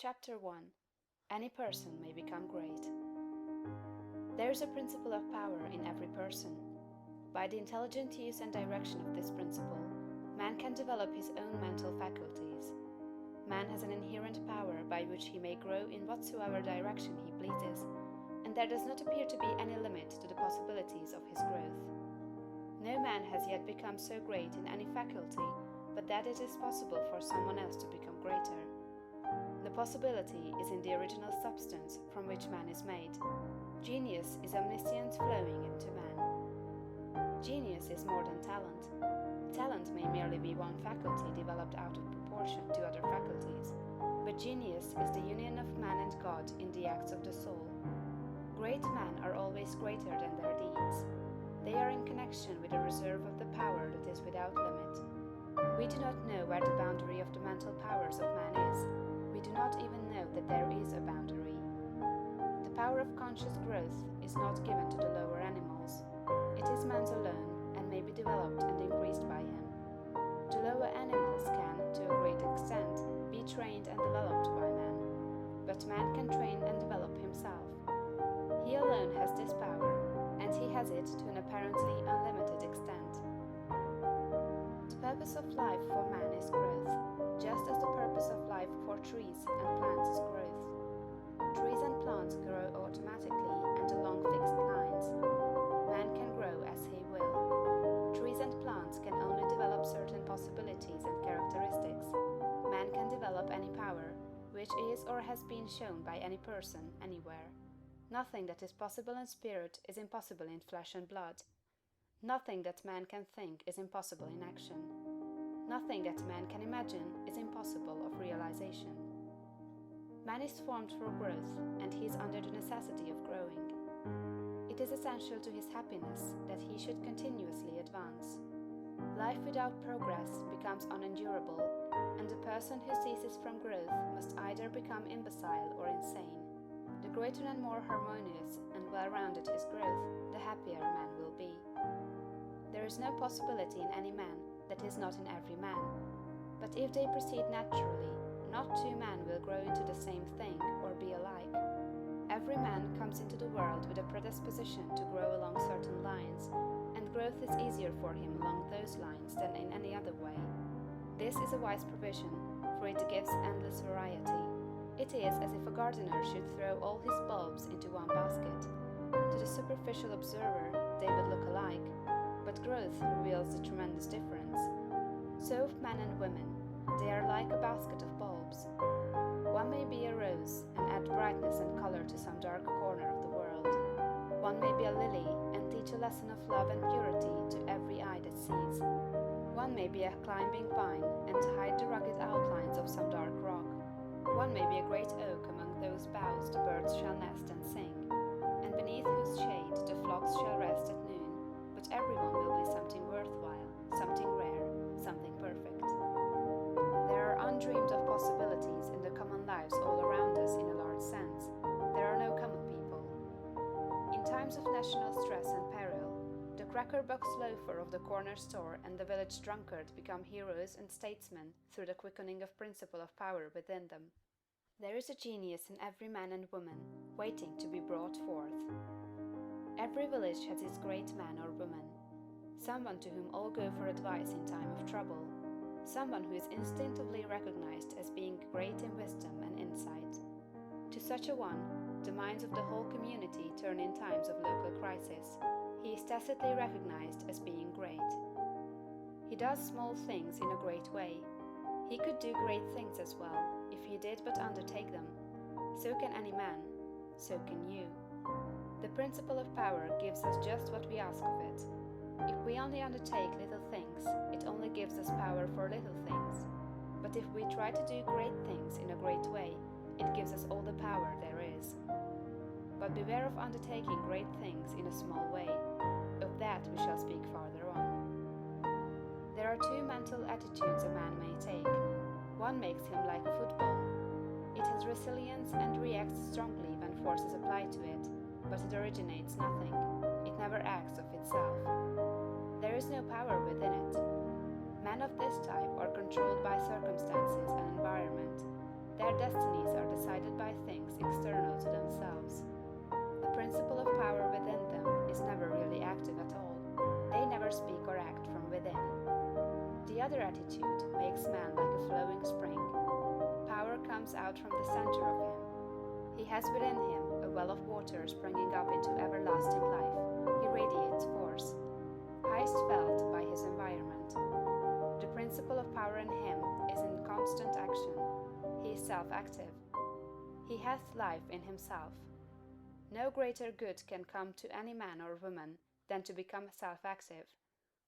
Chapter 1. Any person may become great. There is a principle of power in every person. By the intelligent use and direction of this principle, man can develop his own mental faculties. Man has an inherent power by which he may grow in whatsoever direction he pleases, and there does not appear to be any limit to the possibilities of his growth. No man has yet become so great in any faculty but that it is possible for someone else to become greater. The possibility is in the original substance from which man is made. Genius is omniscience flowing into man. Genius is more than talent. Talent may merely be one faculty developed out of proportion to other faculties, but genius is the union of man and God in the acts of the soul. Great men are always greater than their deeds. They are in connection with a reserve of the power that is without limit. We do not know where the boundary of the mental powers of man is. We do not even know that there is a boundary. The power of conscious growth is not given to the lower animals. It is man's alone, and may be developed and increased by him. The lower animals can, to a great extent, be trained and developed by man. But man can train and develop himself. He alone has this power, and he has it to an apparently unlimited extent. The purpose of life for man is growth, just as the purpose of life for trees and plants is growth. Trees and plants grow automatically and along fixed lines. Man can grow as he will. Trees and plants can only develop certain possibilities and characteristics. Man can develop any power, which is or has been shown by any person, anywhere. Nothing that is possible in spirit is impossible in flesh and blood. Nothing that man can think is impossible in action. Nothing that man can imagine is impossible of realization. Man is formed for growth, and he is under the necessity of growing. It is essential to his happiness that he should continuously advance. Life without progress becomes unendurable, and the person who ceases from growth must either become imbecile or insane. The greater and more harmonious and well-rounded his growth, the happier man will be. There is no possibility in any man that is not in every man. But if they proceed naturally, not two men will grow into the same thing or be alike. Every man comes into the world with a predisposition to grow along certain lines, and growth is easier for him along those lines than in any other way. This is a wise provision, for it gives endless variety. It is as if a gardener should throw all his bulbs into one basket. To the superficial observer, they would look alike, but growth reveals the tremendous difference. So of men and women, they are like a basket of bulbs. One may be a rose and add brightness and color to some dark corner of the world. One may be a lily and teach a lesson of love and purity to every eye that sees. One may be a climbing vine and hide the rugged outlines of some dark rock. One may be a great oak among whose boughs the birds shall nest and sing, and beneath whose shade the flocks shall rest at noon. But everyone will be something worthwhile, something rare, something perfect. There are undreamed of possibilities in the common lives all around us in a large sense. There are no common people. In times of national stress and peril, the cracker-box loafer of the corner store and the village drunkard become heroes and statesmen through the quickening of principle of power within them. There is a genius in every man and woman, waiting to be brought forth. Every village has its great man or woman, someone to whom all go for advice in time of trouble, someone who is instinctively recognized as being great in wisdom and insight. To such a one, the minds of the whole community turn in times of local crisis. He is tacitly recognized as being great. He does small things in a great way. He could do great things as well, if he did but undertake them. So can any man, so can you. The principle of power gives us just what we ask of it. If we only undertake little things, it only gives us power for little things. But if we try to do great things in a great way, it gives us all the power there is. But beware of undertaking great things in a small way. Of that we shall speak farther on. There are two mental attitudes a man may take. One makes him like a football. It has resilience and reacts strongly when force is applied to it, but it originates nothing. It never acts of itself. There is no power within it. Men of this type are controlled by circumstances and environment. Their destinies are decided by things external to themselves. The principle of power within them is never really active at all. They never speak or act from within. The other attitude makes man like a flowing spring. Power comes out from the center of him. He has within him a well of water springing up into everlasting life. He radiates force, highest felt by his environment. The principle of power in him is in constant action. He is self-active. He hath life in himself. No greater good can come to any man or woman than to become self-active.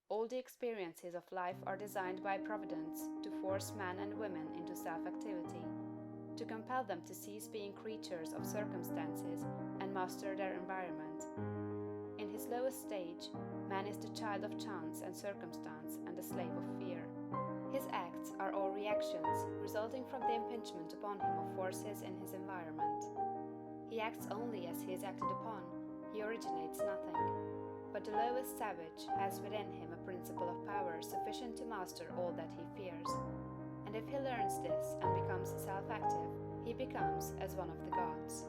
All the experiences of life are designed by Providence to force man and women into self-activity, to compel them to cease being creatures of circumstances and master their environment. In his lowest stage, man is the child of chance and circumstance and the slave of fear. His acts are all reactions resulting from the impingement upon him of forces in his environment. He acts only as he is acted upon, he originates nothing. But the lowest savage has within him a principle of power sufficient to master all that he fears. And if he learns this and becomes self-active, he becomes as one of the gods.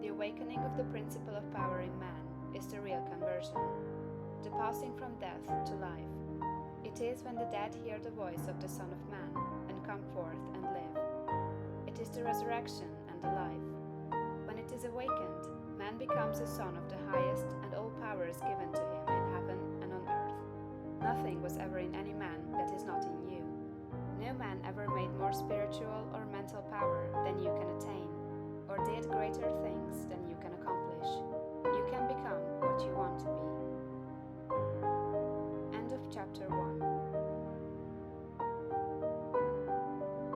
The awakening of the principle of power in man is the real conversion, the passing from death to life. It is when the dead hear the voice of the Son of Man and come forth and live. It is the resurrection and the life. When it is awakened, man becomes a son of the highest, and all power is given to him in heaven and on earth. Nothing was ever in any man that is not in you. No man ever made more spiritual or mental power than you can attain, or did greater things